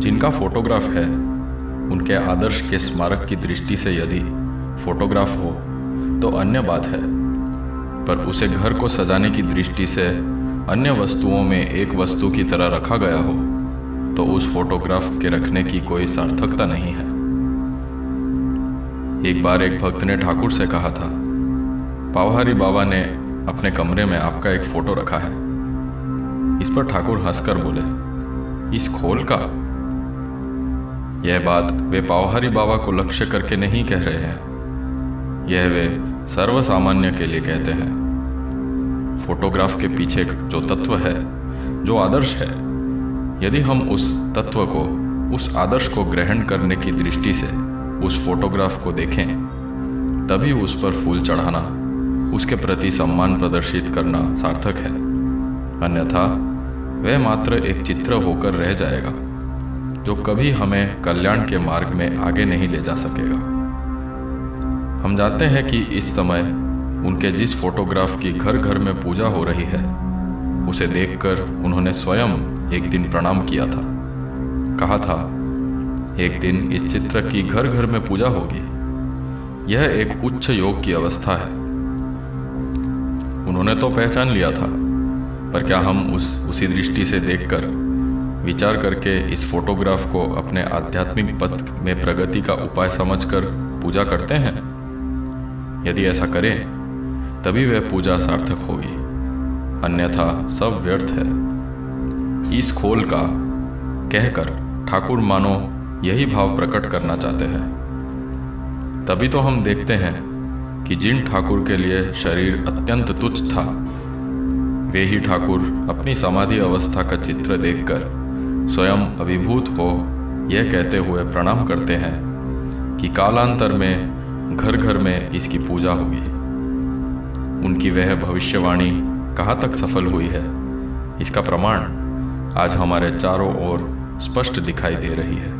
जिनका फोटोग्राफ है उनके आदर्श के स्मारक की दृष्टि से यदि फोटोग्राफ हो तो अन्य बात है, पर उसे घर को सजाने की दृष्टि से अन्य वस्तुओं में एक वस्तु की तरह रखा गया हो तो उस फोटोग्राफ के रखने की कोई सार्थकता नहीं है। एक बार एक भक्त ने ठाकुर से कहा था, पावहारी बाबा ने अपने कमरे में आपका एक फोटो रखा है। इस पर ठाकुर हंसकर बोले, इस खोल का? यह बात वे पावहारी बाबा को लक्ष्य करके नहीं कह रहे हैं, यह वे सर्वसामान्य के लिए कहते हैं। फोटोग्राफ के पीछे जो तत्व है, जो आदर्श है, यदि हम उस तत्व को, उस आदर्श को ग्रहण करने की दृष्टि से उस फोटोग्राफ को देखें, तभी उस पर फूल चढ़ाना, उसके प्रति सम्मान प्रदर्शित करना सार्थक है। अन्यथा वह मात्र एक चित्र होकर रह जाएगा जो कभी हमें कल्याण के मार्ग में आगे नहीं ले जा सकेगा। हम जानते हैं कि इस समय उनके जिस फोटोग्राफ की घर घर में पूजा हो रही है, उसे देखकर उन्होंने स्वयं एक दिन प्रणाम किया था। कहा था, एक दिन इस चित्र की घर घर में पूजा होगी। यह एक उच्च योग की अवस्था है। उन्होंने तो पहचान लिया था, पर क्या हम उसी दृष्टि से देखकर, विचार करके इस फोटोग्राफ को अपने आध्यात्मिक पथ में प्रगति का उपाय समझकर पूजा करते हैं? यदि ऐसा करें तभी वह पूजा सार्थक होगी, अन्यथा सब व्यर्थ है। इस खोल का कहकर ठाकुर मानो यही भाव प्रकट करना चाहते हैं। तभी तो हम देखते हैं कि जिन ठाकुर के लिए शरीर अत्यंत तुच्छ था, वे ही ठाकुर अपनी समाधि अवस्था का चित्र देखकर स्वयं अभिभूत हो यह कहते हुए प्रणाम करते हैं कि कालांतर में घर घर में इसकी पूजा होगी। उनकी वह भविष्यवाणी कहाँ तक सफल हुई है, इसका प्रमाण आज हमारे चारों ओर स्पष्ट दिखाई दे रही है।